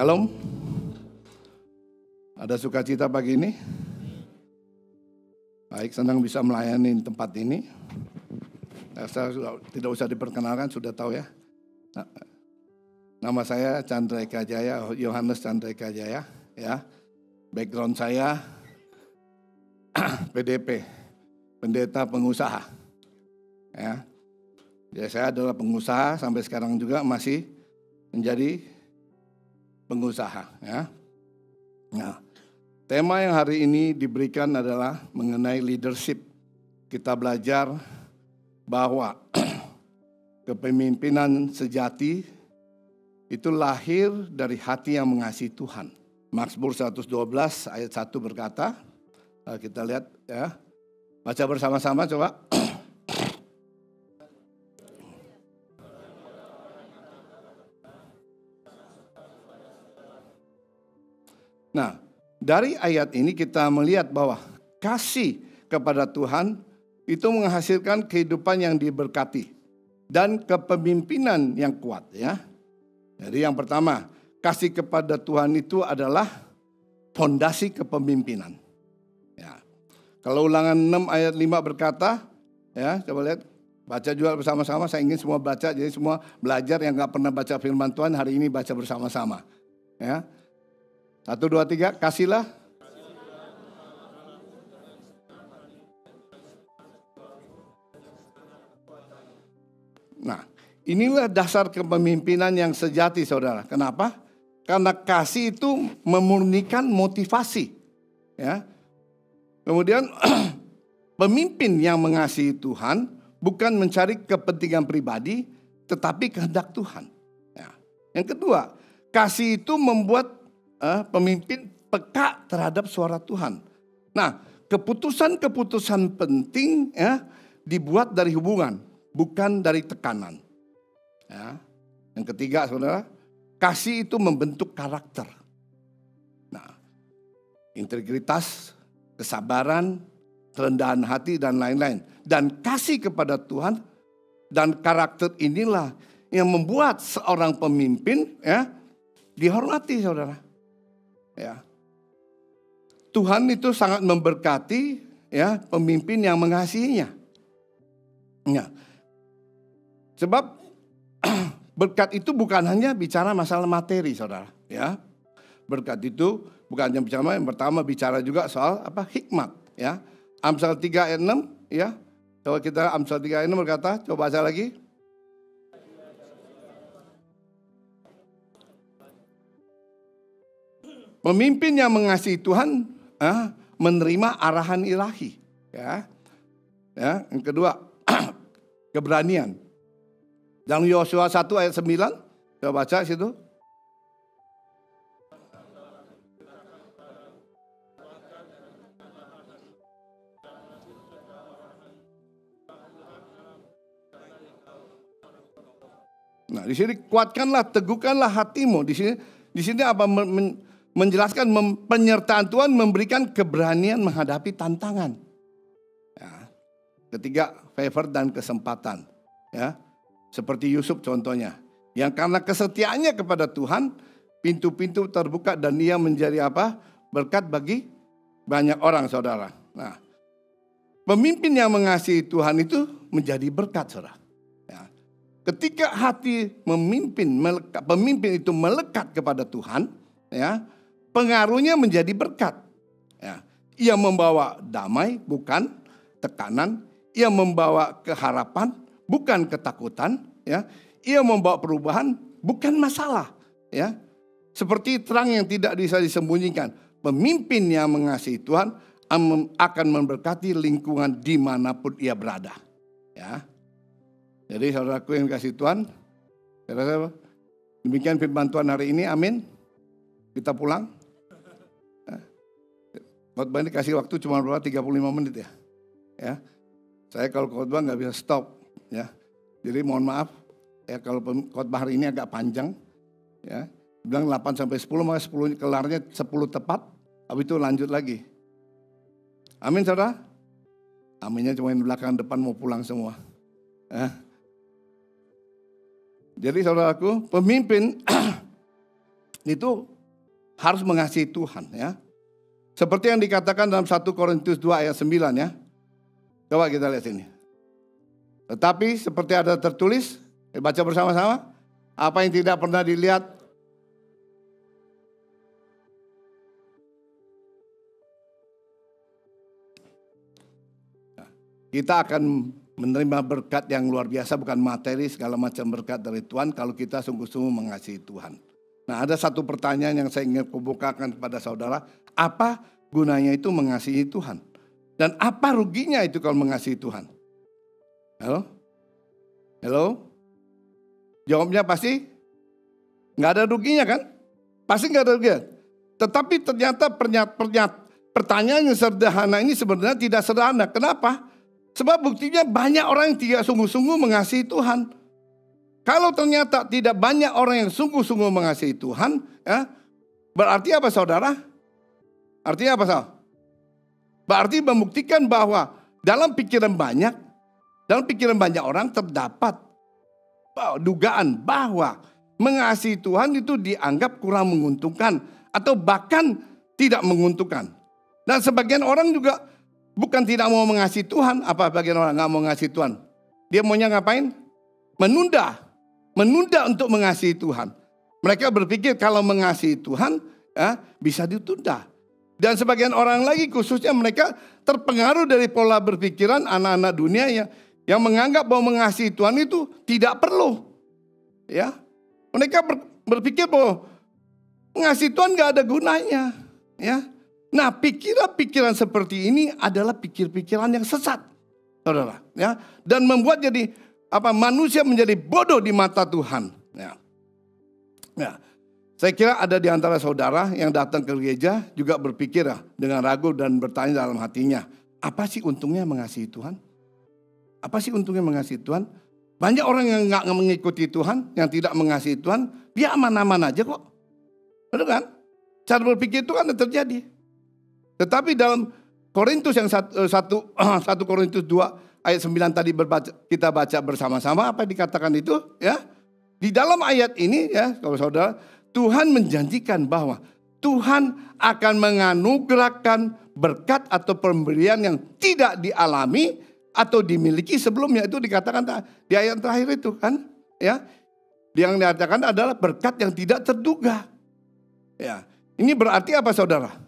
Shalom. Ada sukacita pagi ini? Baik, senang bisa melayani tempat ini. Saya tidak usah diperkenalkan, sudah tahu ya. Nama saya Chandra Eka Jaya, Yohanes Chandra Eka Jaya. Ya, background saya PDP, pendeta pengusaha. Ya, jadi saya adalah pengusaha sampai sekarang juga masih menjadi pengusaha. Ya. Nah, tema yang hari ini diberikan adalah mengenai leadership. Kita belajar bahwa kepemimpinan sejati itu lahir dari hati yang mengasihi Tuhan. Mazmur 112 ayat 1 berkata, kita lihat ya, baca bersama-sama coba. Nah, dari ayat ini kita melihat bahwa kasih kepada Tuhan itu menghasilkan kehidupan yang diberkati dan kepemimpinan yang kuat ya. Jadi yang pertama, kasih kepada Tuhan itu adalah fondasi kepemimpinan. Ya. Kalau Ulangan 6 ayat 5 berkata, ya coba lihat, baca juga bersama-sama. Saya ingin semua baca, jadi semua belajar yang nggak pernah baca firman Tuhan hari ini baca bersama-sama. Ya. 1, 2, 3, kasihlah. Nah, inilah dasar kepemimpinan yang sejati, saudara. Kenapa? Karena kasih itu memurnikan motivasi. Ya. Kemudian pemimpin yang mengasihi Tuhan bukan mencari kepentingan pribadi, tetapi kehendak Tuhan. Ya. Yang kedua, kasih itu membuat pemimpin peka terhadap suara Tuhan. Nah, keputusan-keputusan penting ya dibuat dari hubungan, bukan dari tekanan. Ya. Yang ketiga, saudara, kasih itu membentuk karakter. Nah, integritas, kesabaran, kerendahan hati dan lain-lain. Dan kasih kepada Tuhan dan karakter inilah yang membuat seorang pemimpin ya dihormati, saudara. Ya. Tuhan itu sangat memberkati ya pemimpin yang mengasihinya. Ya. Sebab berkat itu bukan hanya bicara masalah materi, saudara. Ya. Berkat itu bukan hanya bicara, yang pertama bicara juga soal hikmat. Ya. Amsal 3 ayat 6 ya. Coba kita Amsal 3 ayat 6 berkata, coba baca lagi. Pemimpin yang mengasihi Tuhan menerima arahan ilahi. Ya. Ya. Yang kedua, keberanian. Dalam Yosua 1 ayat 9, coba baca situ. Nah, di sini kuatkanlah, teguhkanlah hatimu. Di sini apa menjelaskan penyertaan Tuhan memberikan keberanian menghadapi tantangan. Ya. Ketiga, favor dan kesempatan. Ya. Seperti Yusuf contohnya. Yang karena kesetiaannya kepada Tuhan, pintu-pintu terbuka dan ia menjadi berkat bagi banyak orang, saudara. Nah, pemimpin yang mengasihi Tuhan itu menjadi berkat, saudara. Ya. Ketika hati pemimpin itu melekat kepada Tuhan, ya, pengaruhnya menjadi berkat. Ya. Ia membawa damai, bukan tekanan. Ia membawa keharapan, bukan ketakutan. Ya. Ia membawa perubahan, bukan masalah. Ya. Seperti terang yang tidak bisa disembunyikan. Pemimpin yang mengasihi Tuhan akan memberkati lingkungan dimanapun ia berada. Ya. Jadi saudaraku yang kasih Tuhan, saya rasa demikian firman Tuhan hari ini. Amin. Kita pulang. Khotbah ini kasih waktu cuma 35 menit ya. Ya. Saya kalau khotbah nggak bisa stop ya. Jadi mohon maaf ya kalau khotbah hari ini agak panjang ya. Bilang 8 sampai 10 maka 10 kelarnya 10 tepat. Habis itu lanjut lagi. Amin saudara? Aminnya cuma di belakang, depan mau pulang semua. Ya. Jadi saudaraku, pemimpin itu harus mengasihi Tuhan, ya. Seperti yang dikatakan dalam 1 Korintus 2 ayat 9, ya. Coba kita lihat sini. Tetapi seperti ada tertulis, baca bersama-sama. Apa yang tidak pernah dilihat, kita akan menerima berkat yang luar biasa, bukan materi, segala macam berkat dari Tuhan kalau kita sungguh-sungguh mengasihi Tuhan. Nah, ada satu pertanyaan yang saya ingin kebukakan kepada saudara. Apa gunanya itu mengasihi Tuhan? Dan apa ruginya itu kalau mengasihi Tuhan? Halo? Halo? Jawabnya pasti nggak ada ruginya kan? Pasti nggak ada ruginya. Tetapi ternyata pertanyaan yang sederhana ini sebenarnya tidak sederhana. Kenapa? Sebab buktinya banyak orang yang tidak sungguh-sungguh mengasihi Tuhan. Kalau ternyata tidak banyak orang yang sungguh-sungguh mengasihi Tuhan, ya, berarti apa saudara? Artinya apa saudara? Berarti membuktikan bahwa dalam pikiran banyak orang terdapat dugaan bahwa mengasihi Tuhan itu dianggap kurang menguntungkan atau bahkan tidak menguntungkan. Dan sebagian orang juga bukan tidak mau mengasihi Tuhan. Apa bagian orang nggak mau mengasihi Tuhan? Dia maunya ngapain? Menunda untuk mengasihi Tuhan. Mereka berpikir kalau mengasihi Tuhan, ya, bisa ditunda. Dan sebagian orang lagi, khususnya mereka terpengaruh dari pola berpikiran anak-anak dunia yang menganggap bahwa mengasihi Tuhan itu tidak perlu. Ya, mereka berpikir bahwa mengasihi Tuhan nggak ada gunanya. Ya. Nah, pikiran-pikiran seperti ini adalah pikir-pikiran yang sesat, saudara, ya, dan membuat jadi manusia menjadi bodoh di mata Tuhan. Ya. Ya. Saya kira ada di antara saudara yang datang ke gereja juga berpikir dengan ragu dan bertanya dalam hatinya, apa sih untungnya mengasihi Tuhan? Apa sih untungnya mengasihi Tuhan? Banyak orang yang nggak mengikuti Tuhan, yang tidak mengasihi Tuhan, dia aman-aman aja kok, betul kan? Cara berpikir itu kan terjadi. Tetapi dalam Korintus yang 1 Korintus 2 ayat 9 tadi kita baca bersama-sama apa dikatakan itu, ya. Di dalam ayat ini, ya, kalau saudara, Tuhan menjanjikan bahwa Tuhan akan menganugerahkan berkat atau pemberian yang tidak dialami atau dimiliki sebelumnya. Itu dikatakan di ayat terakhir itu kan, ya. Yang dikatakan adalah berkat yang tidak terduga. Ya. Ini berarti apa saudara?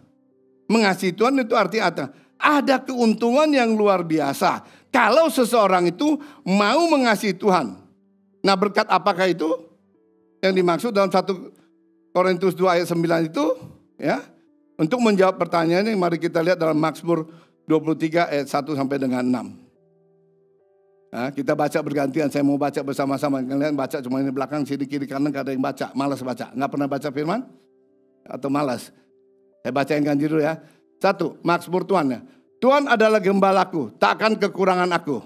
Mengasihi Tuhan itu artinya ada keuntungan yang luar biasa kalau seseorang itu mau mengasihi Tuhan. Nah, berkat apakah itu yang dimaksud dalam 1 Korintus 2 ayat 9 itu, ya? Untuk menjawab pertanyaan ini mari kita lihat dalam Mazmur 23 ayat 1 sampai dengan 6. Nah, kita baca bergantian, saya mau baca bersama-sama. Kalian baca cuma ini belakang, sini kiri kanan gak ada yang baca, malas baca. Nggak pernah baca firman? Atau malas? Saya bacain ganti dulu ya. 1, Mazmur Tuhan ya. Tuhan adalah gembalaku, takkan kekurangan aku.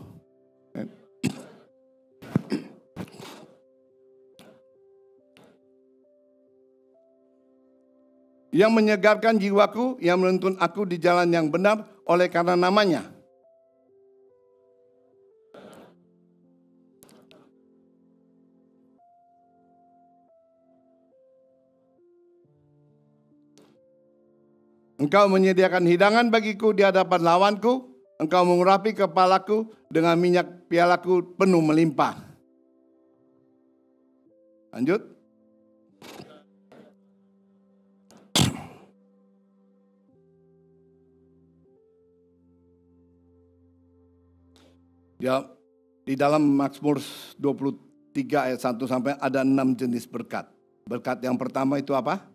Yang menyegarkan jiwaku, yang menuntun aku di jalan yang benar oleh karena namanya. Engkau menyediakan hidangan bagiku di hadapan lawanku. Engkau mengurapi kepalaku dengan minyak pialaku penuh melimpah. Lanjut. Ya, di dalam Mazmur 23 ayat 1 sampai ada 6 jenis berkat. Berkat yang pertama itu apa?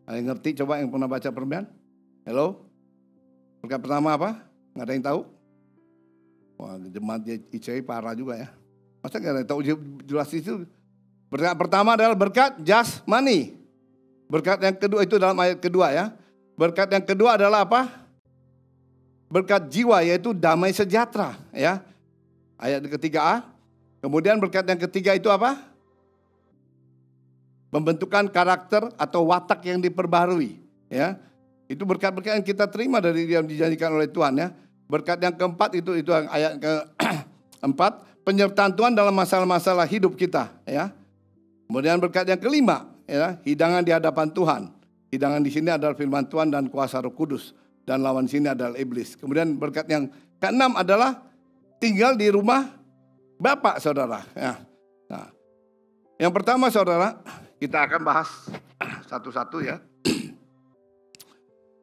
Ada yang ngerti? Coba yang pernah baca permen? Hello? Berkat pertama apa? Nggak ada yang tahu? Wah, jemaat ICI parah juga ya. Masa nggak ada yang tahu jelas itu? Berkat pertama adalah berkat jasmani. Berkat yang kedua itu dalam ayat kedua ya. Berkat yang kedua adalah apa? Berkat jiwa, yaitu damai sejahtera, ya. Ayat ketiga A. Kemudian berkat yang ketiga itu apa? Pembentukan karakter atau watak yang diperbarui, ya. Itu berkat-berkat yang kita terima dari yang dijanjikan oleh Tuhan, ya. Berkat yang keempat itu ayat keempat, penyertaan Tuhan dalam masalah-masalah hidup kita, ya. Kemudian berkat yang kelima, ya, hidangan di hadapan Tuhan. Hidangan di sini adalah firman Tuhan dan kuasa Roh Kudus. Dan lawan sini adalah iblis. Kemudian berkat yang keenam adalah tinggal di rumah Bapak, saudara. Ya. Nah, yang pertama, saudara, kita akan bahas satu-satu ya.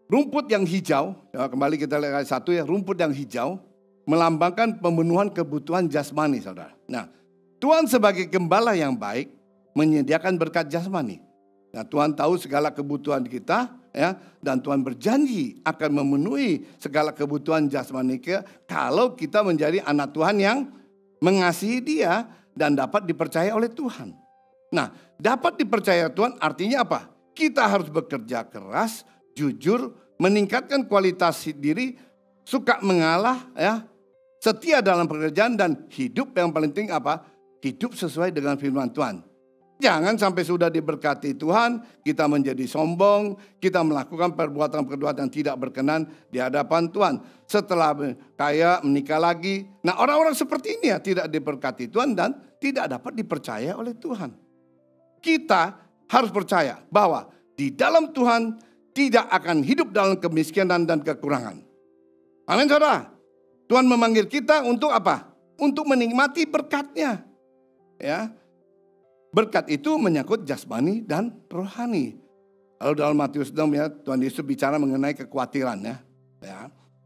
Rumput yang hijau, ya, kembali kita lihat satu ya, rumput yang hijau melambangkan pemenuhan kebutuhan jasmani, saudara. Nah, Tuhan sebagai gembala yang baik menyediakan berkat jasmani. Nah, Tuhan tahu segala kebutuhan kita, ya, dan Tuhan berjanji akan memenuhi segala kebutuhan jasmani kita kalau kita menjadi anak Tuhan yang mengasihi Dia dan dapat dipercaya oleh Tuhan. Nah, dapat dipercaya Tuhan artinya apa? Kita harus bekerja keras, jujur, meningkatkan kualitas diri, suka mengalah, ya, setia dalam pekerjaan, dan hidup yang paling penting apa? Hidup sesuai dengan firman Tuhan. Jangan sampai sudah diberkati Tuhan, kita menjadi sombong, kita melakukan perbuatan-perbuatan yang tidak berkenan di hadapan Tuhan. Setelah kaya menikah lagi. Nah, orang-orang seperti ini ya tidak diberkati Tuhan dan tidak dapat dipercaya oleh Tuhan. Kita harus percaya bahwa di dalam Tuhan tidak akan hidup dalam kemiskinan dan kekurangan. Amin, saudara. Tuhan memanggil kita untuk apa? Untuk menikmati berkat-Nya. Ya. Berkat itu menyangkut jasmani dan rohani. Lalu dalam Matius 6 ya, Tuhan Yesus bicara mengenai kekhawatiran ya.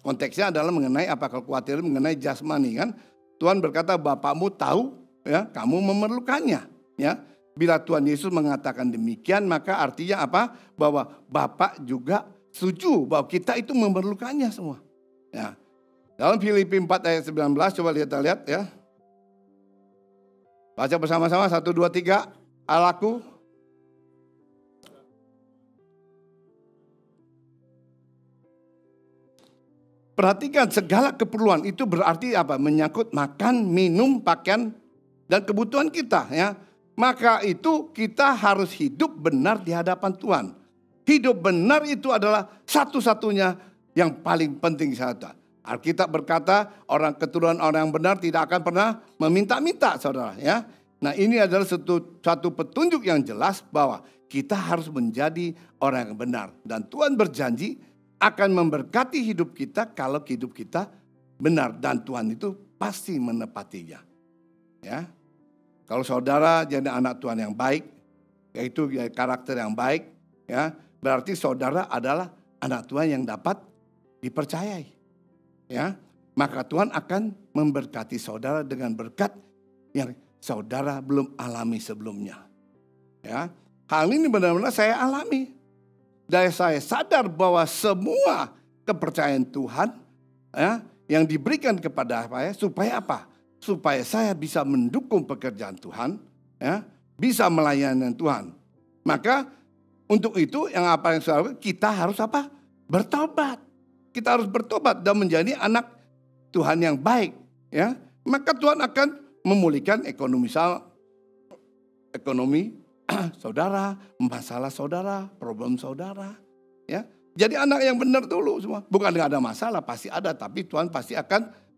Konteksnya adalah mengenai apa? Kekhawatiran mengenai jasmani kan. Tuhan berkata, Bapakmu tahu ya, kamu memerlukannya ya. Bila Tuhan Yesus mengatakan demikian, maka artinya apa? Bahwa Bapak juga setuju bahwa kita itu memerlukannya semua. Ya. Dalam Filipi 4 ayat 19, coba lihat ya. Baca bersama-sama, 1, 2, 3. Allahku. Perhatikan segala keperluan itu berarti apa? Menyangkut makan, minum, pakaian, dan kebutuhan kita ya. Maka itu kita harus hidup benar di hadapan Tuhan. Hidup benar itu adalah satu-satunya yang paling penting saudara. Alkitab berkata orang keturunan orang yang benar tidak akan pernah meminta-minta, saudara ya. Nah, ini adalah satu petunjuk yang jelas bahwa kita harus menjadi orang yang benar. Dan Tuhan berjanji akan memberkati hidup kita kalau hidup kita benar. Dan Tuhan itu pasti menepatinya. Ya. Kalau saudara jadi anak Tuhan yang baik, yaitu karakter yang baik, ya, berarti saudara adalah anak Tuhan yang dapat dipercayai. Ya, maka Tuhan akan memberkati saudara dengan berkat yang saudara belum alami sebelumnya. Ya, hal ini benar-benar saya alami. Dan saya sadar bahwa semua kepercayaan Tuhan ya, yang diberikan kepada saya supaya apa? Supaya saya bisa mendukung pekerjaan Tuhan, ya, bisa melayani Tuhan. Maka untuk itu yang kita harus apa? Bertobat. Kita harus bertobat dan menjadi anak Tuhan yang baik, ya. Maka Tuhan akan memulihkan ekonomi saudara, masalah saudara, problem saudara, ya. Jadi anak yang benar dulu semua. Bukan nggak ada masalah, pasti ada, tapi Tuhan pasti akan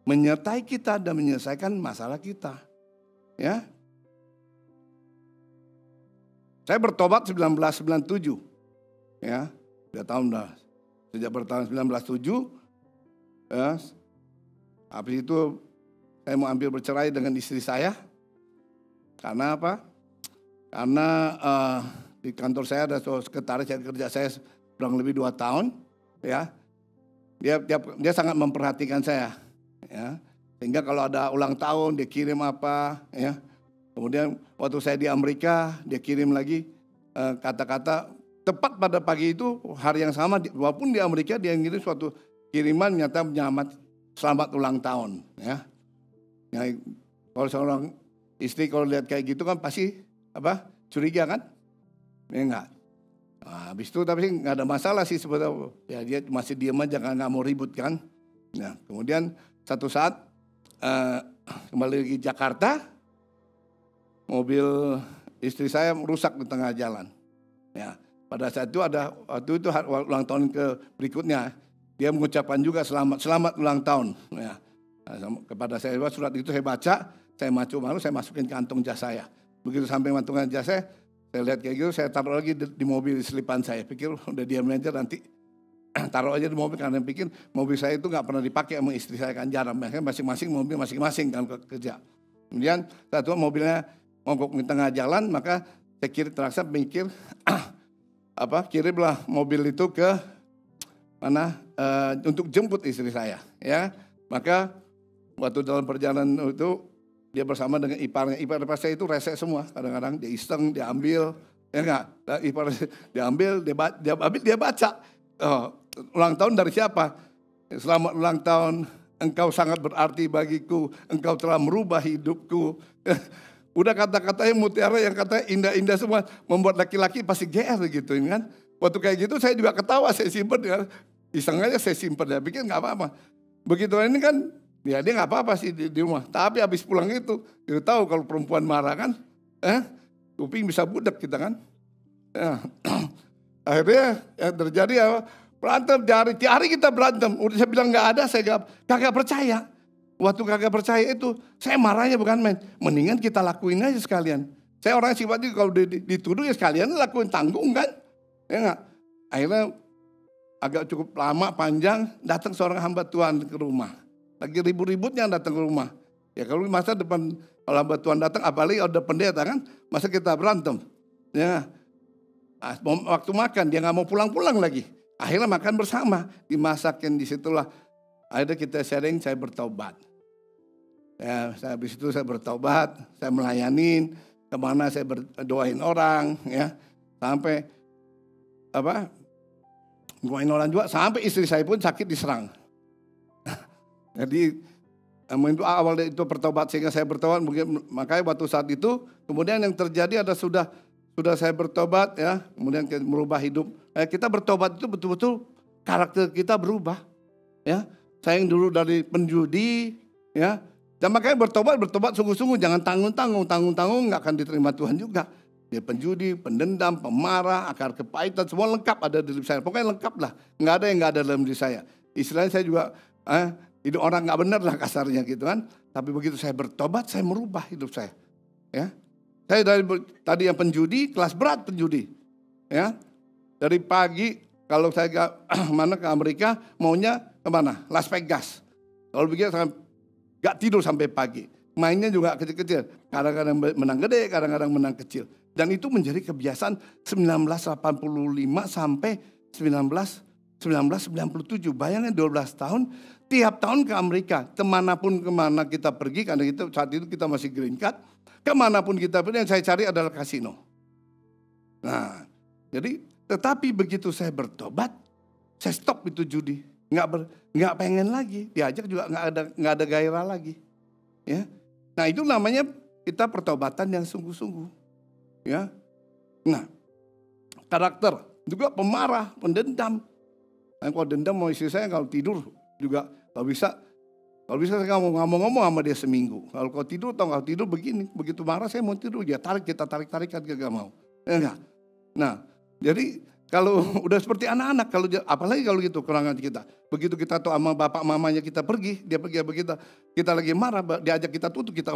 menyertai kita dan menyelesaikan masalah kita, ya. Saya bertobat 1997, ya, 2 tahun dah. Sejak bertahun 1907, ya, habis itu saya mau ambil bercerai dengan istri saya. Karena apa? Karena di kantor saya ada sekretaris yang kerja saya kurang lebih 2 tahun, ya. Dia sangat memperhatikan saya, ya. Sehingga kalau ada ulang tahun dia kirim apa, ya. Kemudian waktu saya di Amerika dia kirim lagi kata-kata. Tepat pada pagi itu, hari yang sama, walaupun di Amerika dia ngirim suatu kiriman nyata selamat ulang tahun. Ya. Ya, kalau seorang istri kalau lihat kayak gitu kan pasti apa? Curiga kan? Ya enggak. Nah, habis itu tapi nggak ada masalah sih sebetulnya. Ya dia masih diam aja kan, nggak mau ribut kan. Nah, kemudian satu saat kembali ke Jakarta, mobil istri saya rusak di tengah jalan. Ya. Pada saat itu waktu itu ulang tahun berikutnya dia mengucapkan juga selamat ulang tahun. Ya. Kepada saya surat itu saya baca, saya masukin kantong jas saya. Begitu sampai kantongan jas Saya lihat kayak gitu, saya taruh lagi di mobil di selipan saya. Pikir udah diam aja nanti. Taruh aja di mobil karena pikir mobil saya itu nggak pernah dipakai sama istri saya kan jarang. Makanya masing-masing mobil masing-masing kan kerja. Kemudian satu mobilnya mogok di tengah jalan, maka saya kiri terasa mikir kirimlah mobil itu ke mana untuk jemput istri saya. Ya, maka waktu dalam perjalanan itu dia bersama dengan iparnya. Ipar saya itu rese semua. Kadang-kadang dia iseng, dia ambil. Ya enggak? Ipar dia ambil, dia baca. Oh, ulang tahun dari siapa? Selamat ulang tahun. Engkau sangat berarti bagiku. Engkau telah merubah hidupku. Udah kata-kata yang mutiara, yang kata indah-indah semua. Membuat laki-laki pasti GR gitu kan. Waktu kayak gitu saya juga ketawa. Saya simpen ya. Iseng aja saya simpen. Ya pikir gak apa-apa. Begitu ini kan. Ya dia nggak apa-apa sih di rumah. Tapi habis pulang itu, dia tahu kalau perempuan marah kan, kuping bisa budak kita kan. Ya. Akhirnya yang terjadi berantem hari kita berantem. Udah saya bilang nggak ada, saya kagak percaya. Waktu kagak percaya itu, saya marahnya bukan main. Mendingan kita lakuin aja sekalian. Saya orang sifatnya kalau dituduh ya sekalian lakuin, tanggung kan. Ya nggak. Akhirnya agak cukup lama panjang datang seorang hamba Tuhan ke rumah. Lagi ribut-ributnya datang ke rumah. Ya kalau masa depan kalau hamba Tuhan datang, apalagi ada pendeta kan, masa kita berantem. Ya, waktu makan dia nggak mau pulang-pulang lagi. Akhirnya makan bersama, dimasakin disitulah. Akhirnya kita sharing, saya bertobat. Ya, habis itu saya bertobat, saya melayanin, kemana saya berdoain orang, ya sampai doain orang juga, sampai istri saya pun sakit diserang. Jadi itu awal itu bertobat sehingga saya bertobat. Makanya waktu saat itu kemudian yang terjadi ada sudah saya bertobat ya, kemudian merubah hidup. Kita bertobat itu betul-betul karakter kita berubah. Ya, saya yang dulu dari penjudi ya. Dan makanya bertobat sungguh-sungguh, jangan tanggung-tanggung nggak akan diterima Tuhan juga. Dia penjudi, pendendam, pemarah, akar kepahitan semua lengkap ada di diri saya. Pokoknya lengkap lah, nggak ada yang nggak ada dalam diri saya. Istilahnya saya juga hidup orang nggak benar lah kasarnya gitu kan. Tapi begitu saya bertobat, saya merubah hidup saya. Ya, saya dari tadi yang penjudi, kelas berat penjudi. Ya, dari pagi kalau saya ke Amerika, maunya kemana? Las Vegas. Kalau begitu saya nggak tidur sampai pagi. Mainnya juga kecil-kecil. Kadang-kadang menang gede, kadang-kadang menang kecil. Dan itu menjadi kebiasaan 1985 sampai 1997. Bayangin 12 tahun. Tiap tahun ke Amerika, kemanapun kita pergi, karena saat itu kita masih green card, kemanapun kita pergi yang saya cari adalah kasino. Nah, jadi tetapi begitu saya bertobat, saya stop itu judi, nggak pengen lagi, diajak juga nggak ada gairah lagi, ya. Nah itu namanya kita pertobatan yang sungguh-sungguh, ya. Nah, karakter juga pemarah, pendendam. Nah, kalau dendam mau istri saya kalau tidur juga kalau bisa saya ngomong sama dia seminggu. Kalau kau tidur atau nggak tidur begini, begitu marah saya mau tidur, dia kita tarik-tarikan gak mau. Enggak. Nah, jadi kalau udah seperti anak-anak, apalagi kalau gitu kurangan kita. Begitu kita tuh sama bapak mamanya kita pergi, dia pergi sama kita lagi marah, diajak kita tutup, kita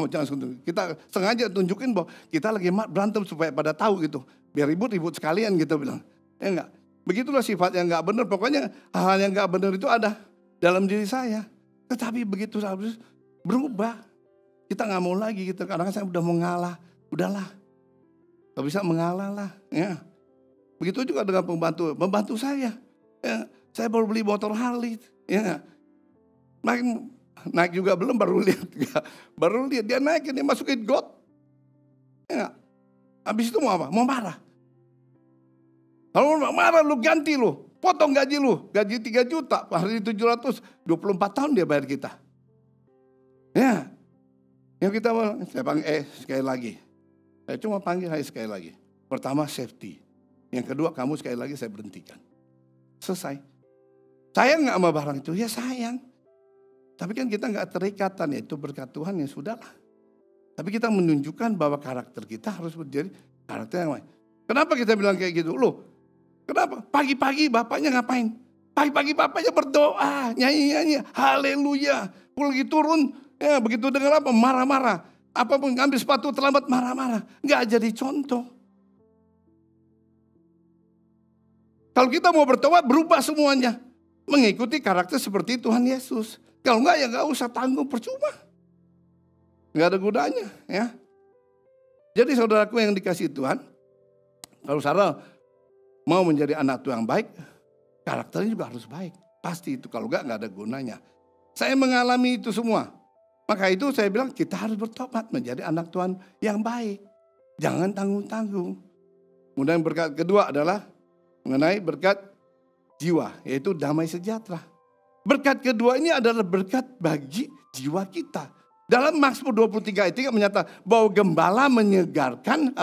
sengaja tunjukin bahwa kita lagi berantem supaya pada tahu gitu. Biar ribut sekalian gitu bilang. Ya enggak. Begitulah sifat yang enggak benar, pokoknya hal yang enggak benar itu ada dalam diri saya. Tetapi begitu habis berubah. Kita nggak mau lagi gitu. Kadang saya udah mau ngalah. Udahlah. Gak bisa mengalah lah. Ya. Begitu juga dengan pembantu saya. Ya. Saya baru beli motor Harley. Ya. Naik juga belum, baru lihat. Dia naikin, dia masukin got. Ya. Habis itu mau apa? Mau marah. Kalau marah lu ganti lu. Potong gaji lu, gaji 3 juta, hari 700, 24 tahun dia bayar kita. Ya, yang kita saya panggil sekali lagi. Saya cuma panggil sekali lagi. Pertama safety, yang kedua kamu sekali lagi saya berhentikan. Selesai. Sayang nggak sama barang itu? Ya sayang. Tapi kan kita nggak terikatan, ya itu berkat Tuhan ya sudahlah. Tapi kita menunjukkan bahwa karakter kita harus menjadi karakter yang lain. Kenapa kita bilang kayak gitu? Loh, kenapa? Pagi-pagi bapaknya ngapain? Pagi-pagi bapaknya berdoa, nyanyi-nyanyi, haleluya. Lagi turun, ya begitu dengar apa? Marah-marah. Apapun ngambil sepatu terlambat marah-marah. Nggak jadi contoh. Kalau kita mau bertobat, berubah semuanya. Mengikuti karakter seperti Tuhan Yesus. Kalau enggak, ya enggak usah tanggung, percuma. Enggak ada gunanya, ya. Jadi saudaraku yang dikasihi Tuhan, kalau saudara mau menjadi anak Tuhan yang baik, karakternya juga harus baik. Pasti itu, kalau enggak ada gunanya. Saya mengalami itu semua. Maka itu saya bilang kita harus bertobat menjadi anak Tuhan yang baik. Jangan tanggung-tanggung. Kemudian berkat kedua adalah mengenai berkat jiwa, yaitu damai sejahtera. Berkat kedua ini adalah berkat bagi jiwa kita. Dalam Mazmur 23 ayat 3 menyatakan bahwa gembala menyegarkan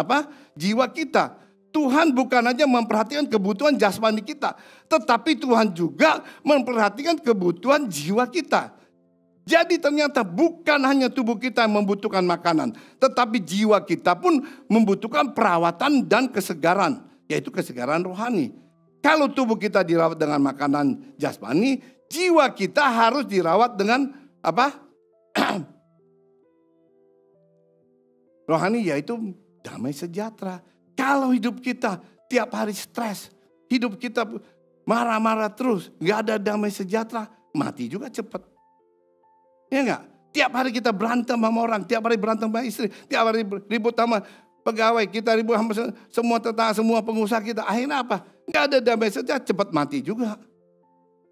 jiwa kita. Tuhan bukan hanya memperhatikan kebutuhan jasmani kita, tetapi Tuhan juga memperhatikan kebutuhan jiwa kita. Jadi ternyata bukan hanya tubuh kita yang membutuhkan makanan, tetapi jiwa kita pun membutuhkan perawatan dan kesegaran, yaitu kesegaran rohani. Kalau tubuh kita dirawat dengan makanan jasmani, jiwa kita harus dirawat dengan rohani, yaitu damai sejahtera. Kalau hidup kita tiap hari stres, hidup kita marah-marah terus, nggak ada damai sejahtera, mati juga cepat. Ya enggak? Tiap hari kita berantem sama orang, tiap hari berantem sama istri, tiap hari ribut sama pegawai, kita ribut sama semua tetangga, semua pengusaha kita. Akhirnya apa? Enggak ada damai sejahtera, cepat mati juga.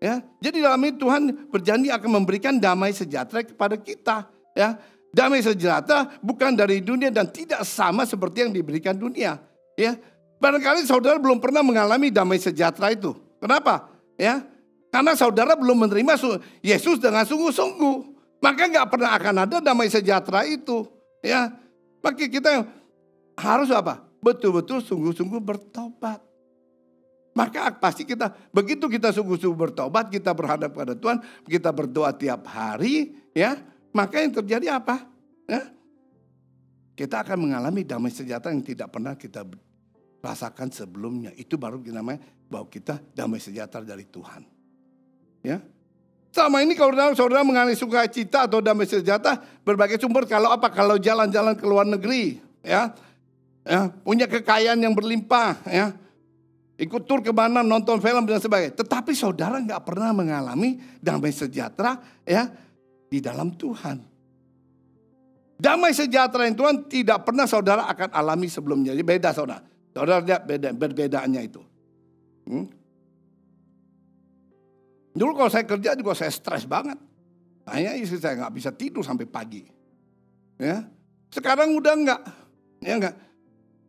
Ya, jadi dalam itu Tuhan berjanji akan memberikan damai sejahtera kepada kita. Ya, damai sejahtera bukan dari dunia dan tidak sama seperti yang diberikan dunia. Ya, barangkali saudara belum pernah mengalami damai sejahtera itu. Kenapa? Ya, karena saudara belum menerima Yesus dengan sungguh-sungguh. Maka nggak pernah akan ada damai sejahtera itu, ya. Maka kita harus betul-betul sungguh-sungguh bertobat. Maka pasti begitu kita sungguh-sungguh bertobat, kita berhadap pada Tuhan, kita berdoa tiap hari, ya. Maka yang terjadi apa? Ya, kita akan mengalami damai sejahtera yang tidak pernah kita rasakan sebelumnya. Itu baru namanya bahwa kita damai sejahtera dari Tuhan, ya. Selama ini kalau saudara mengalami sukacita atau damai sejahtera berbagai sumber, kalau jalan-jalan ke luar negeri, ya, punya kekayaan yang berlimpah, ya, ikut tur kemana, nonton film dan sebagainya. Tetapi saudara nggak pernah mengalami damai sejahtera, ya, di dalam Tuhan. Damai sejahtera yang Tuhan tidak pernah saudara akan alami sebelumnya. Jadi beda saudara. Saudara lihat perbedaannya itu. Dulu kalau saya kerja juga saya stres banget. Hanya istri saya nggak bisa tidur sampai pagi. Ya, sekarang udah enggak. Ya enggak.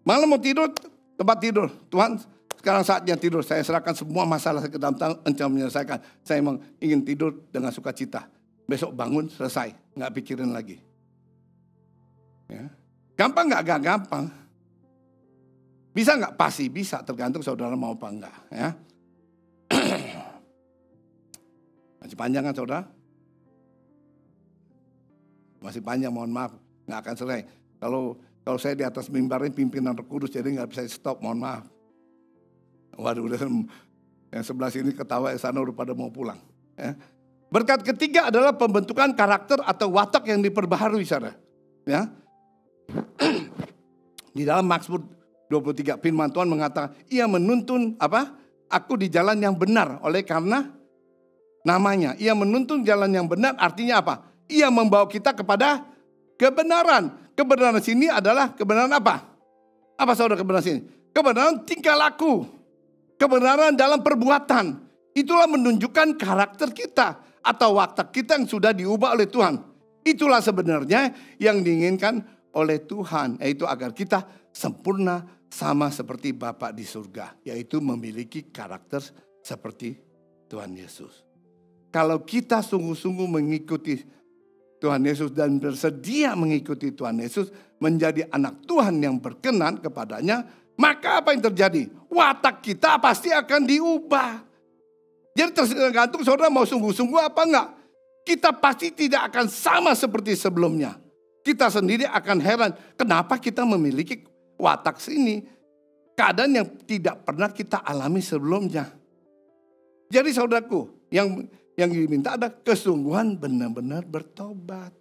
Malam mau tidur, tempat tidur. Tuhan, sekarang saatnya tidur. Saya serahkan semua masalah ke dalam tangan, Engkau menyelesaikan. Saya memang ingin tidur dengan sukacita. Besok bangun selesai, nggak pikirin lagi. Ya. Gampang nggak? Gak gampang. Bisa nggak? Pasti bisa. Tergantung saudara mau apa enggak. Ya. Masih panjang kan saudara? Masih panjang, mohon maaf. Nggak akan selesai. Kalau saya di atas mimbar ini pimpinan Roh Kudus, jadi nggak bisa stop, mohon maaf. Waduh, udah yang sebelah sini ketawa, yang sana udah pada mau pulang. Ya. Berkat ketiga adalah pembentukan karakter atau watak yang diperbaharui, saudara. Ya. Di dalam Mazmur 23 firman Tuhan mengatakan, ia menuntun aku di jalan yang benar oleh karena namanya. Ia menuntun jalan yang benar artinya apa? Ia membawa kita kepada kebenaran. Kebenaran sini adalah kebenaran apa? Apa saudara kebenaran sini? Kebenaran tingkah laku. Kebenaran dalam perbuatan. Itulah menunjukkan karakter kita atau watak kita yang sudah diubah oleh Tuhan. Itulah sebenarnya yang diinginkan oleh Tuhan, yaitu agar kita sempurna sama seperti Bapa di surga, yaitu memiliki karakter seperti Tuhan Yesus. Kalau kita sungguh-sungguh mengikuti Tuhan Yesus dan bersedia mengikuti Tuhan Yesus, menjadi anak Tuhan yang berkenan kepadanya, maka apa yang terjadi? Watak kita pasti akan diubah. Jadi tergantung saudara mau sungguh-sungguh apa enggak. Kita pasti tidak akan sama seperti sebelumnya. Kita sendiri akan heran, kenapa kita memiliki watak ini? Keadaan yang tidak pernah kita alami sebelumnya. Jadi saudaraku, yang diminta ada kesungguhan benar-benar bertobat.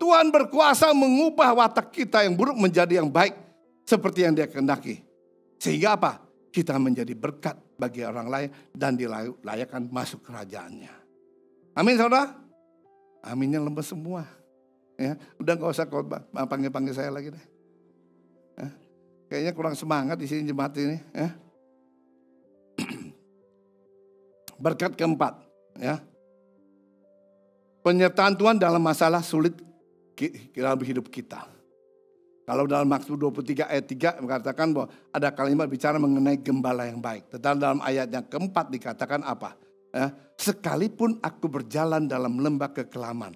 Tuhan berkuasa mengubah watak kita yang buruk menjadi yang baik seperti yang Dia kehendaki. Sehingga apa? kita menjadi berkat bagi orang lain dan dilayakkan masuk kerajaannya. Amin saudara? Aminnya lemes semua. Ya, udah gak usah panggil saya lagi deh. Ya, kayaknya kurang semangat di sini jemaat ini. Ya. Berkat keempat, ya. Penyertaan Tuhan dalam masalah sulit dalam hidup kita. Kalau dalam Mazmur 23 ayat 3 mengatakan bahwa ada kalimat bicara mengenai gembala yang baik. Tetapi dalam ayat yang keempat dikatakan apa? Ya, sekalipun aku berjalan dalam lembah kekelaman.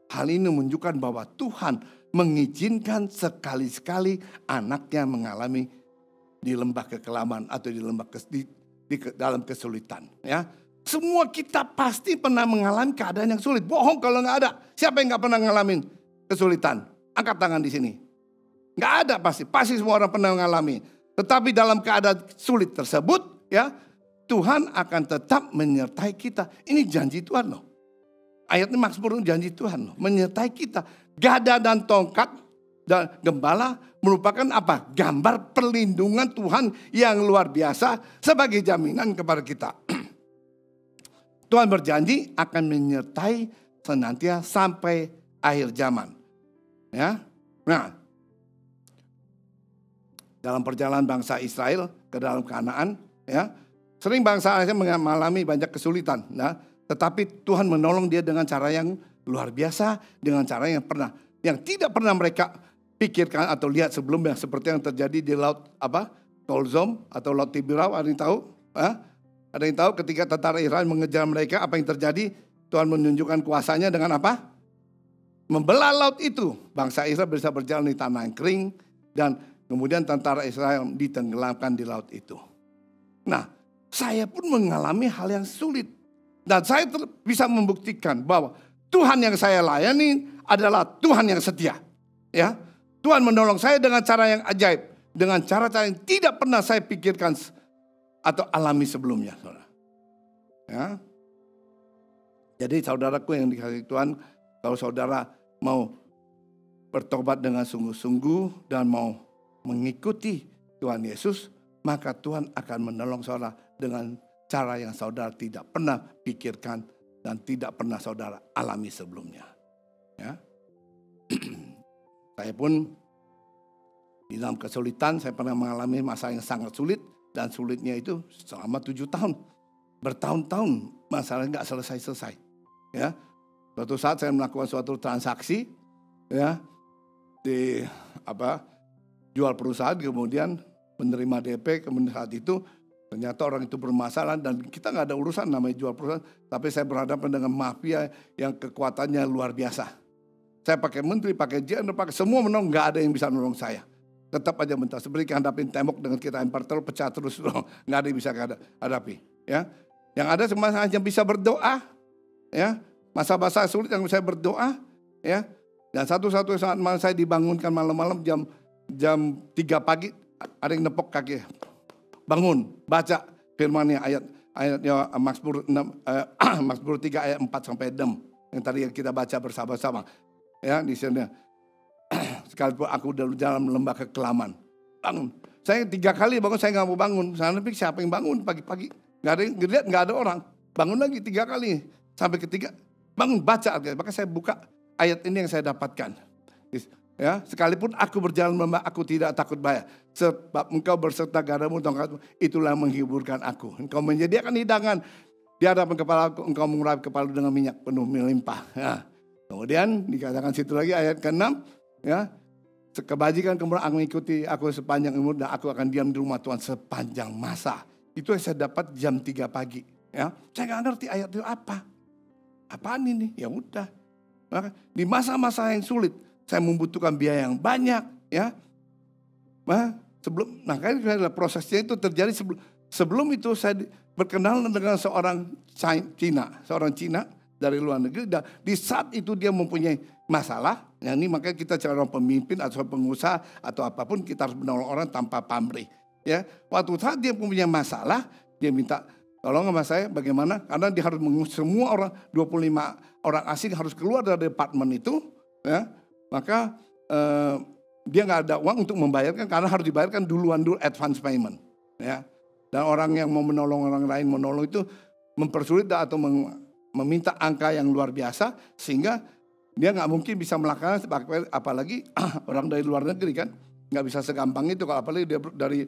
Hal ini menunjukkan bahwa Tuhan mengizinkan sekali-sekali anaknya mengalami di lembah kekelaman atau di lembah dalam kesulitan. Ya, semua kita pasti pernah mengalami keadaan yang sulit. Bohong kalau nggak ada. Siapa yang nggak pernah ngalamin kesulitan? Angkat tangan di sini. Nggak ada pasti. Pasti semua orang pernah mengalami. Tetapi dalam keadaan sulit tersebut, ya Tuhan akan tetap menyertai kita. Ini janji Tuhan loh. Ayat ini Mazmur janji Tuhan loh. Menyertai kita. Gada dan tongkat dan gembala merupakan apa? Gambar perlindungan Tuhan yang luar biasa sebagai jaminan kepada kita. Tuhan berjanji akan menyertai senantiasa sampai akhir zaman. Ya. Nah, dalam perjalanan bangsa Israel ke dalam Kanaan, ya, sering bangsa Israel mengalami banyak kesulitan. Nah, tetapi Tuhan menolong dia dengan cara yang luar biasa, dengan cara yang tidak pernah mereka pikirkan atau lihat sebelumnya, seperti yang terjadi di laut Tolzom atau laut Tiberau. Ada yang tahu? Ada yang tahu ketika tentara Israel mengejar mereka, apa yang terjadi? Tuhan menunjukkan kuasanya dengan apa? Membelah laut itu. Bangsa Israel bisa berjalan di tanah yang kering dan kemudian tentara Israel ditenggelamkan di laut itu. Nah, saya pun mengalami hal yang sulit. Dan saya bisa membuktikan bahwa Tuhan yang saya layani adalah Tuhan yang setia. Ya, Tuhan menolong saya dengan cara yang ajaib. Dengan cara-cara yang tidak pernah saya pikirkan atau alami sebelumnya. Ya. Jadi saudaraku yang dikasihi Tuhan, kalau saudara mau bertobat dengan sungguh-sungguh dan mau mengikuti Tuhan Yesus, maka Tuhan akan menolong saudara dengan cara yang saudara tidak pernah pikirkan dan tidak pernah saudara alami sebelumnya. Ya. Saya pun di dalam kesulitan, saya pernah mengalami masa yang sangat sulit dan sulitnya itu selama 7 tahun. Bertahun-tahun masalahnya nggak selesai-selesai. Ya. Suatu saat saya melakukan suatu transaksi, ya, di jual perusahaan, kemudian menerima DP, kemudian saat itu ternyata orang itu bermasalah dan kita nggak ada urusan namanya jual perusahaan, tapi saya berhadapan dengan mafia yang kekuatannya luar biasa. Saya pakai menteri, pakai jenderal, pakai semua menolong, nggak ada yang bisa menolong saya. Tetap aja mentah, seperti hadapin tembok dengan kita lempar terus pecah terus, nggak ada yang bisa hadapi. Ya, yang ada cuma hanya bisa berdoa. Ya, masa-masa sulit yang saya berdoa. Ya, dan satu-satu saat saya dibangunkan malam-malam jam 3 pagi, ada yang nepok kaki. Bangun, baca firman-Nya ayatnya Mazmur 3 ayat 4 sampai 6 yang tadi kita baca bersama-sama. Ya, di sini. Sekalipun aku dalam lembah kekelaman, bangun. Saya 3 kali bangun, saya nggak mau bangun. Saya pikir siapa yang bangun pagi-pagi? Nggak ada yang lihat, nggak ada orang. Bangun lagi 3 kali, sampai ketiga bangun baca. Maka saya buka ayat ini yang saya dapatkan. Ya, sekalipun aku berjalan lembah, aku tidak takut bahaya. Sebab engkau berserta gadamu, tongkatmu, itulah menghiburkan aku. Engkau menyediakan hidangan di hadapan kepala aku, engkau mengurapi kepala dengan minyak penuh melimpah. Ya. Kemudian dikatakan situ lagi ayat ke-6, ya, kebajikan kemudian aku mengikuti aku sepanjang umur dan aku akan diam di rumah Tuhan sepanjang masa. Itu yang saya dapat jam 3 pagi. Ya, saya nggak ngerti ayat itu apa. Apaan ini? Ya udah. Maka di masa-masa yang sulit, saya membutuhkan biaya yang banyak, ya. Makanya prosesnya itu terjadi sebelum itu saya berkenalan dengan seorang Cina dari luar negeri. Dan di saat itu dia mempunyai masalah, ya ini makanya kita calon pemimpin atau pengusaha atau apapun kita harus menolong orang tanpa pamrih. Ya, waktu saat dia mempunyai masalah, dia minta tolong sama saya bagaimana? Karena dia harus mengusir semua orang, 25 orang asing harus keluar dari departemen itu, ya. Maka dia nggak ada uang untuk membayarkan karena harus dibayarkan dulu advance payment, ya. Dan orang yang mau menolong orang lain, menolong itu mempersulit atau meminta angka yang luar biasa, sehingga dia nggak mungkin bisa melakukan, apalagi orang dari luar negeri kan, nggak bisa segampang itu, kalau apalagi dia dari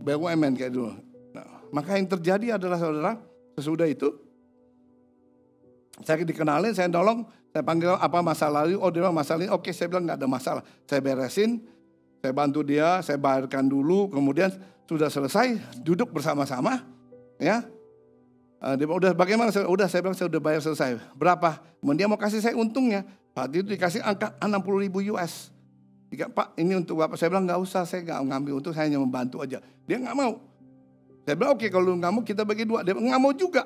BUMN kayak dulu. Nah, maka yang terjadi adalah saudara, sesudah itu saya dikenalin, saya nolong, saya panggil apa masalah lalu, dia bilang masalah ini, oke, saya bilang nggak ada masalah, saya beresin, saya bantu dia, saya bayarkan dulu, kemudian sudah selesai, duduk bersama-sama, ya. Dia bilang, udah bagaimana? Udah, saya bilang saya udah bayar selesai. Berapa? Dia mau kasih saya untungnya. Waktu itu dikasih angka 60.000 US. Pak, ini untuk Bapak. Saya bilang nggak usah, saya nggak ngambil untung, saya hanya membantu aja. Dia nggak mau. Saya bilang oke, kalau nggak mau kita bagi dua. Dia nggak mau juga.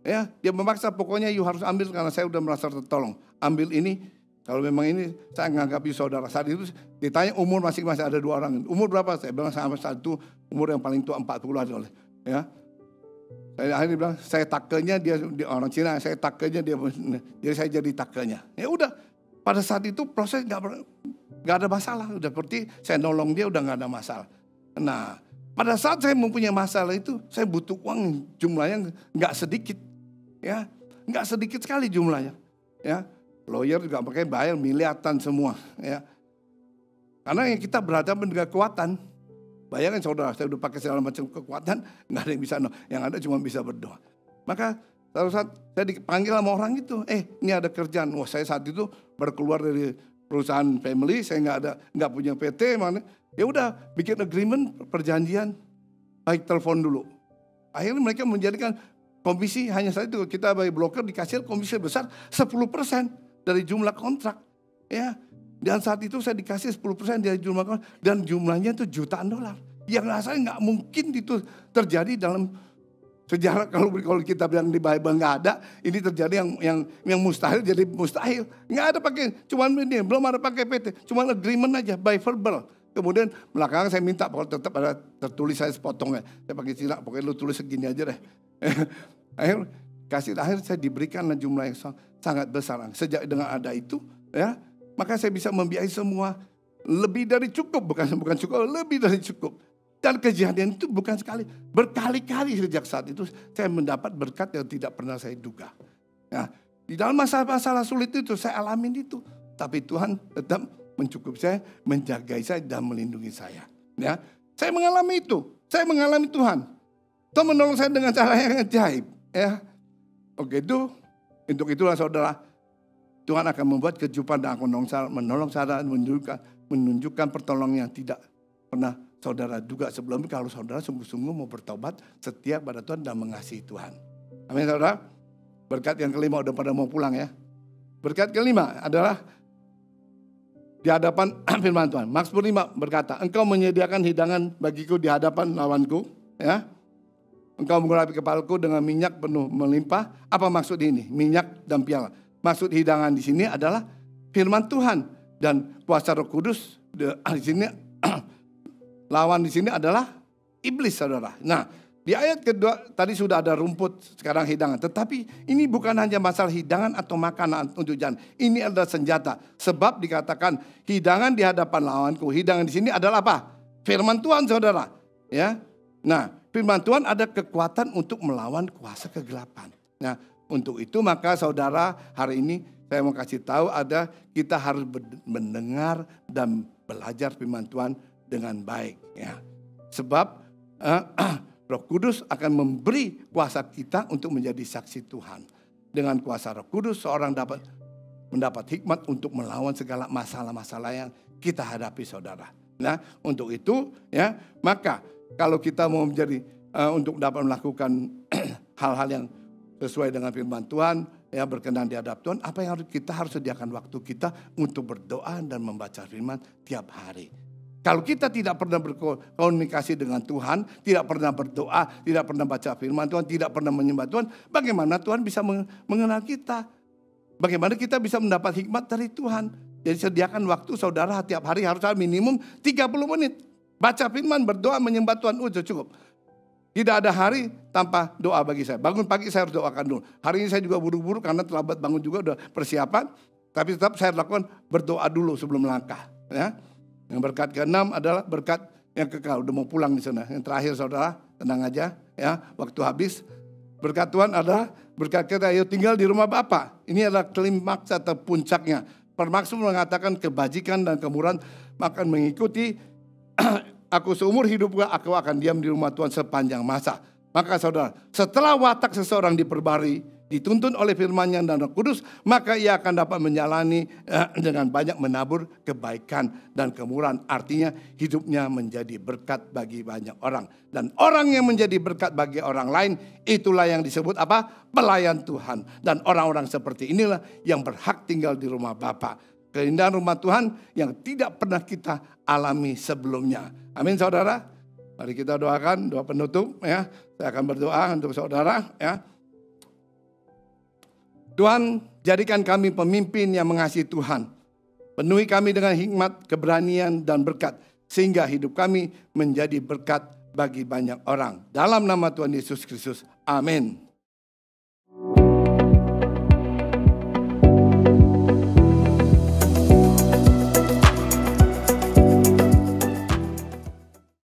Ya, dia memaksa, pokoknya you harus ambil karena saya udah merasa tertolong. Ambil ini, kalau memang ini saya menganggap saudara. Saat itu ditanya umur masing-masing, ada 2 orang. Umur berapa? Saya bilang sama satu umur yang paling tua 40 ada. Ya. Saya akhirnya bilang, saya takenya dia orang Cina, saya takenya dia, jadi saya jadi takenya. Ya udah, pada saat itu proses nggak ada masalah. Udah seperti saya nolong dia udah nggak ada masalah. Nah, pada saat saya mempunyai masalah itu, saya butuh uang jumlahnya nggak sedikit, ya, nggak sedikit sekali jumlahnya, ya. Lawyer juga pakai bayar miliaran semua, ya. Karena yang kita berhadapan dengan kekuatan. Bayangkan saudara, saya udah pakai segala macam kekuatan, nggak ada yang bisa, yang ada cuma bisa berdoa. Maka saat saya dipanggil sama orang itu, ini ada kerjaan. Wah, saya saat itu baru keluar dari perusahaan family, saya nggak punya PT, mana? Ya udah, bikin agreement, perjanjian, baik telepon dulu. Akhirnya mereka menjadikan komisi hanya saat itu kita bagi broker dikasih komisi besar 10% dari jumlah kontrak, ya. Dan saat itu saya dikasih 10% dari jumlah kontrak, dan jumlahnya itu jutaan dolar. Yang rasanya nggak mungkin itu terjadi dalam sejarah. Kalau kita bilang di Bible nggak ada, ini terjadi yang mustahil jadi mustahil. Nggak ada pakai, cuman ini belum ada pakai PT, cuman agreement aja by verbal. Kemudian belakangan saya minta pokoknya tetap ada tertulis, saya sepotongnya. Saya pakai Cina, pokoknya lu tulis segini aja deh. Akhir saya diberikan jumlah yang sangat besar. Sejak dengan ada itu, ya, maka saya bisa membiayai semua lebih dari cukup, bukan cukup, lebih dari cukup. Dan kejadian itu bukan sekali, berkali-kali sejak saat itu saya mendapat berkat yang tidak pernah saya duga. Nah, di dalam masalah-masalah sulit itu saya alamin itu, tapi Tuhan tetap mencukupi saya, menjagai saya dan melindungi saya. Ya, saya mengalami itu, saya mengalami Tuhan. Tuhan menolong saya dengan cara yang ajaib. Ya, oke, untuk itulah saudara, Tuhan akan membuat kejupan dan akan menolong saudara, menunjukkan pertolongan yang tidak pernah saudara duga sebelumnya. Kalau saudara sungguh-sungguh mau bertobat, setia pada Tuhan dan mengasihi Tuhan. Amin saudara. Berkat yang kelima, udah pada mau pulang ya. Berkat kelima adalah di hadapan firman Tuhan. Mazmur 5 berkata, engkau menyediakan hidangan bagiku di hadapan lawanku. Ya. Engkau mengurapi kepalaku dengan minyak penuh melimpah. Apa maksud ini? Minyak dan piala. Maksud hidangan di sini adalah firman Tuhan dan kuasa Roh Kudus. Di sini lawan di sini adalah iblis, saudara. Nah, di ayat kedua tadi sudah ada rumput, sekarang hidangan. Tetapi ini bukan hanya masalah hidangan atau makanan untuk jalan. Ini adalah senjata. Sebab dikatakan hidangan di hadapan lawanku. Hidangan di sini adalah apa? Firman Tuhan, saudara. Ya. Nah, firman Tuhan ada kekuatan untuk melawan kuasa kegelapan. Nah, untuk itu maka saudara, hari ini saya mau kasih tahu kita harus mendengar dan belajar firman Tuhan dengan baik, ya. Sebab Roh Kudus akan memberi kuasa kita untuk menjadi saksi Tuhan. Dengan kuasa Roh Kudus seorang dapat mendapat hikmat untuk melawan segala masalah-masalah yang kita hadapi, saudara. Nah, untuk itu, ya, maka kalau kita mau menjadi untuk dapat melakukan hal-hal yang sesuai dengan firman Tuhan, ya, berkenan di hadapan Tuhan, apa yang kita harus sediakan waktu kita untuk berdoa dan membaca firman tiap hari. Kalau kita tidak pernah berkomunikasi dengan Tuhan, tidak pernah berdoa, tidak pernah baca firman Tuhan, tidak pernah menyembah Tuhan, bagaimana Tuhan bisa mengenal kita? Bagaimana kita bisa mendapat hikmat dari Tuhan? Jadi sediakan waktu saudara tiap hari harus minimum 30 menit. Baca firman, berdoa, menyembah Tuhan, udah cukup. Tidak ada hari tanpa doa bagi saya. Bangun pagi saya harus doakan dulu. Hari ini saya juga buru-buru karena terlambat bangun juga, udah persiapan. Tapi tetap saya lakukan berdoa dulu sebelum melangkah. Ya. Yang berkat ke-6 adalah berkat yang kekal. Udah mau pulang di sana. Yang terakhir saudara, tenang aja ya, waktu habis. Berkat Tuhan ada, berkat kita ayo tinggal di rumah Bapa. Ini adalah klimaks atau puncaknya. Permaksud mengatakan kebajikan dan kemurahan akan mengikuti aku seumur hidupku, aku akan diam di rumah Tuhan sepanjang masa. Maka saudara, setelah watak seseorang diperbarui, dituntun oleh firman-Nya dan Roh Kudus, maka ia akan dapat menjalani dengan banyak menabur kebaikan dan kemurahan. Artinya hidupnya menjadi berkat bagi banyak orang. Dan orang yang menjadi berkat bagi orang lain, itulah yang disebut apa? Pelayan Tuhan. Dan orang-orang seperti inilah yang berhak tinggal di rumah Bapa. Keindahan rumah Tuhan yang tidak pernah kita alami sebelumnya. Amin saudara. Mari kita doakan doa penutup ya. Saya akan berdoa untuk saudara ya. Tuhan, jadikan kami pemimpin yang mengasihi Tuhan. Penuhi kami dengan hikmat, keberanian, dan berkat. Sehingga hidup kami menjadi berkat bagi banyak orang. Dalam nama Tuhan Yesus Kristus. Amin.